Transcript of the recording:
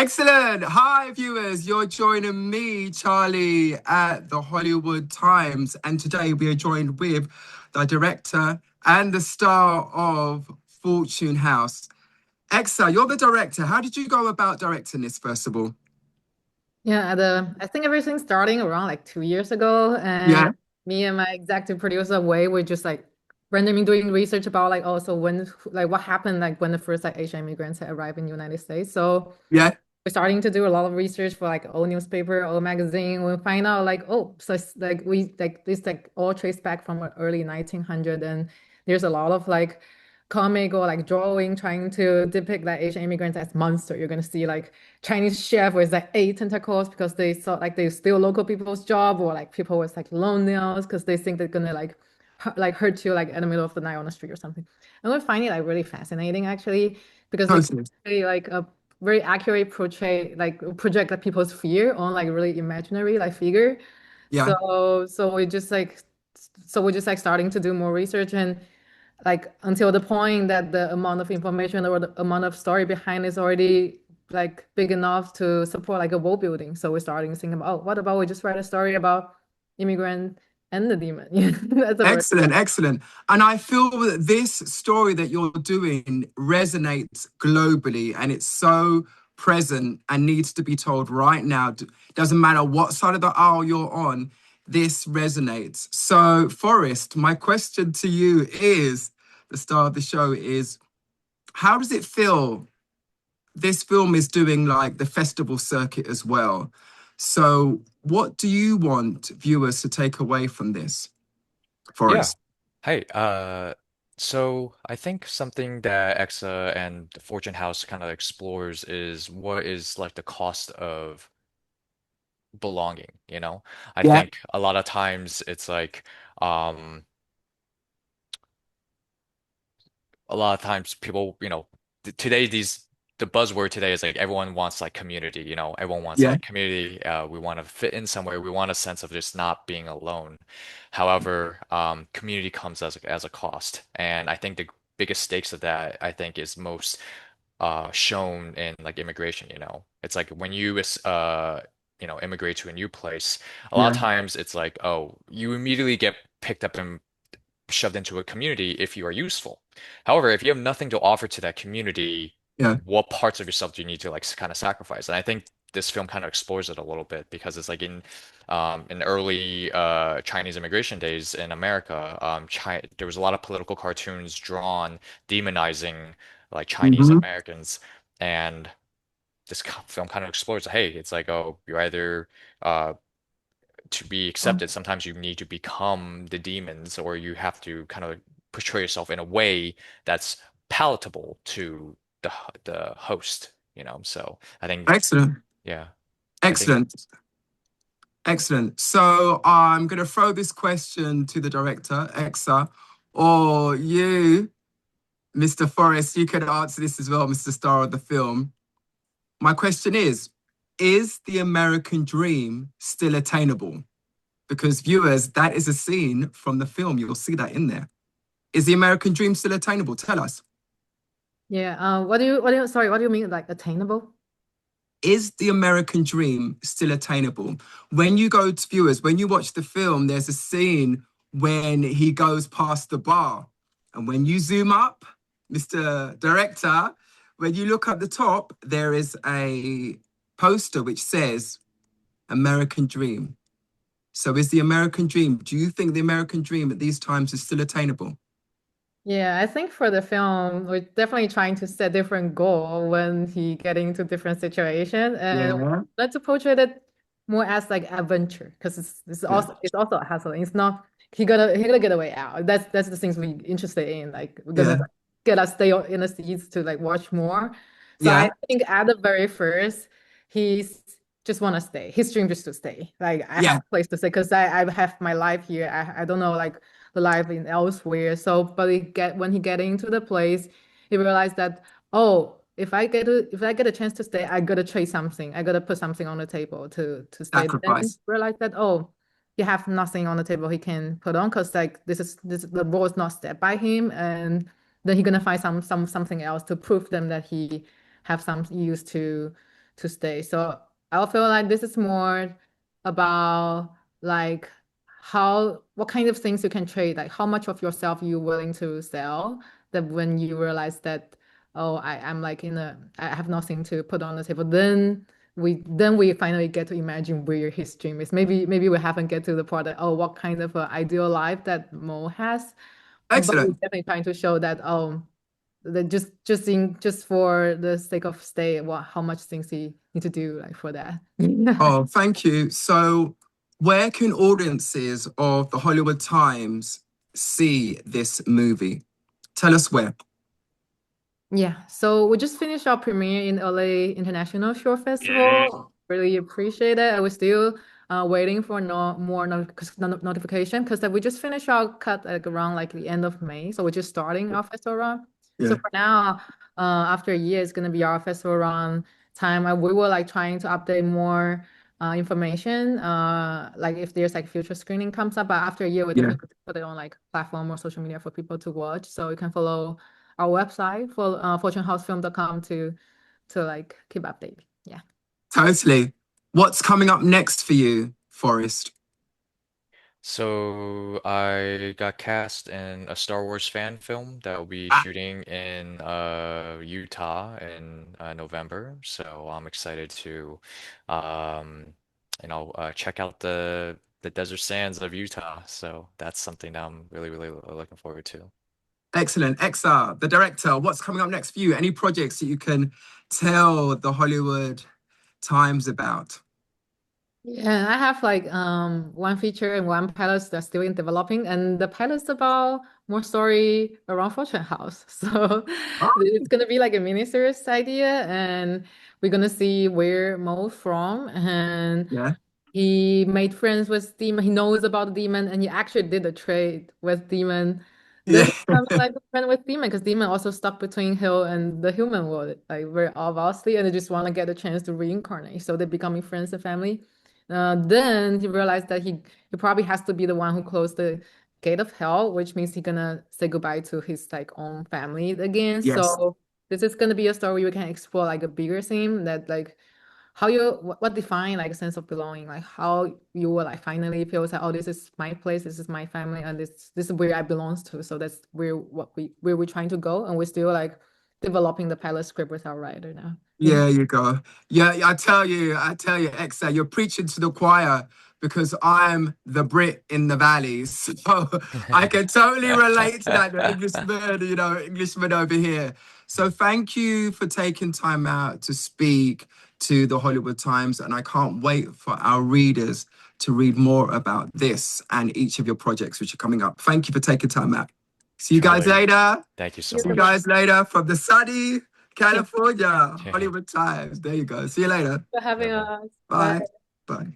Excellent. Hi, viewers. You're joining me, Charlie, at the Hollywood Times. And today we are joined with the director and the star of Fortune House. Exa, you're the director. How did you go about directing this, first of all? I think everything starting around like 2 years ago, and Yeah, me and my executive producer Wei were just like randomly doing research about like also when like what happened like when the first like Asian immigrants had arrived in the United States. So yeah. we're starting to do a lot of research for like old newspaper, old magazine. We find out like like we like this like all traced back from early 1900, and there's a lot of like comic or like drawing trying to depict like Asian immigrants as monster. You're gonna see like Chinese chef with like eight tentacles because they thought like they steal local people's job, or like people with like long nails because they think they're gonna like hurt you like in the middle of the night on the street or something. And we find it like really fascinating actually because it Totally. really like a very accurate project like people's fear on like really imaginary like figure. Yeah. So we're just like starting to do more research, and like until the point that the amount of information or the amount of story behind is already like big enough to support like a world building. So we're starting to think about, oh, what about we just write a story about immigrant and the demon? Yeah, that's a very Excellent, excellent. And I feel that this story that you're doing resonates globally and it's so present and needs to be told right now. Doesn't matter what side of the aisle you're on, this resonates. So, Forrest, my question to you is the star of the show is how does it feel? This film is doing like the festival circuit as well. So, what do you want viewers to take away from this, Yeah. Forrest? Hey, so I think something that EXA and the Fortune House kind of explores is what is like the cost of belonging, you know? I Yeah. think a lot of times it's like um a lot of times people, today the buzzword today is like everyone wants like community, everyone wants Yeah. like community. We want to fit in somewhere. We want a sense of just not being alone. However, community comes as a cost, and I think the biggest stakes of that I think is most shown in like immigration. It's like when immigrate to a new place, a lot of Yeah. times it's like, oh, you immediately get picked up and shoved into a community if you are useful. However, if you have nothing to offer to that community, Yeah. what parts of yourself do you need to like kind of sacrifice? And I think this film kind of explores it a little bit because it's like in early Chinese immigration days in America, there was a lot of political cartoons drawn demonizing like Chinese Hmm. Americans, and this film kind of explores, hey, it's like, oh, you're either to be accepted, sometimes you need to become the demons, or you have to kind of portray yourself in a way that's palatable to the host. So I think, Excellent. yeah, I think, Excellent. Excellent. So I'm going to throw this question to the director, Exa, or you, Mr. Forrest. You could answer this as well, Mr. Star of the film. My question is the American dream still attainable? Because viewers, that is a scene from the film. You'll see that in there. Is the American dream still attainable? Tell us. yeah. Sorry, what do you mean like attainable? Is the American dream still attainable? When you go to viewers, when you watch the film, there's a scene when he goes past the bar. And when you zoom up, Mr. Director, when you look at the top, there is a poster which says American Dream. So is the American dream, do you think the American dream at these times is still attainable? Yeah, I think for the film, we're definitely trying to set different goal when he getting into different situation, and Yeah. let's approach it more as like adventure because Yeah. it's also a hassle. It's not he gonna get a way out. That's the things we interested in. Like we're gonna Yeah. like, get us stay in the seats to like watch more. So I Yeah. think at the very first, he's just want to stay. His dream just to stay. Like I have Yeah. a place to stay because I have my life here. I don't know like the life in elsewhere. So, but when he get into the place, he realized that oh, if I get a chance to stay, I gotta trade something. I gotta put something on the table to stay. But then he Sacrifice. realized that oh, he have nothing on the table he can put on because like this the ball is not set by him, and then he gonna find something else to prove them that he have some use to stay. So I feel like this is more about like what kind of things you can trade, like how much of yourself you're willing to sell, that when you realize that, oh, I'm like I have nothing to put on the table, then we finally get to imagine where his dream is. Maybe we haven't get to the part that, oh, what kind of ideal life that Mo has, but we're Excellent. definitely trying to show that, that just for the sake of stay, how much things he need to do like for that. Oh, thank you. So, where can audiences of the Hollywood Times see this movie? Tell us where. Yeah, so we just finished our premiere in LA International Short Festival. Really appreciate it. I was still waiting for more notification because we just finished our cut like around like the end of May. So we're just starting our festival run. So Yeah. for now, after a year, it's gonna be our festival run time. We were like trying to update more information, like if there's like future screening comes up. But after a year, we Yeah. definitely put it on like platform or social media for people to watch. So you can follow our website for fortunehousefilm.com to like keep updated. Yeah. Totally. What's coming up next for you, Forest? So I got cast in a Star Wars fan film that will be Ah, shooting in Utah in November. So I'm excited to check out the desert sands of Utah. So that's something that I'm really looking forward to. excellent. Exa, the director, what's coming up next for you? Any projects that you can tell the Hollywood Times about? Yeah, I have like one feature and one pilot that's still in developing, and the pilot's about more story around Fortune House. So Oh, it's gonna be like a mini series idea, and we're gonna see where Mo's from, and yeah. he made friends with Demon. He knows about the Demon, and he actually did a trade with Demon. Then Yeah. he became like a friend with Demon because Demon also stuck between Hill and the human world, like very obviously, and they just want to get a chance to reincarnate. So they're becoming friends and family. Then he realized that he probably has to be the one who closed the gate of hell, which means he's gonna say goodbye to his like own family again. Yes. So this is gonna be a story we can explore like a bigger theme that like how what define like a sense of belonging, like how you will like finally feel like, oh, this is my place, this is my family, and this is where I belongs to. So that's where we're trying to go, and we're still like developing the pilot script with our writer now. Yeah. Yeah, you go. Yeah, I tell you, Exa, you're preaching to the choir because I'm the Brit in the valleys. So I can totally relate to that, the Englishman, Englishman over here. So thank you for taking time out to speak to the Hollywood Times. And I can't wait for our readers to read more about this and each of your projects which are coming up. Thank you for taking time out. See you guys Charlie, later. thank you so Thank See you you so much. much. guys later from the sunny Thank California, Yeah. Hollywood Times. There you go. See you later. you for having Bye bye. us. Bye. Bye. Bye.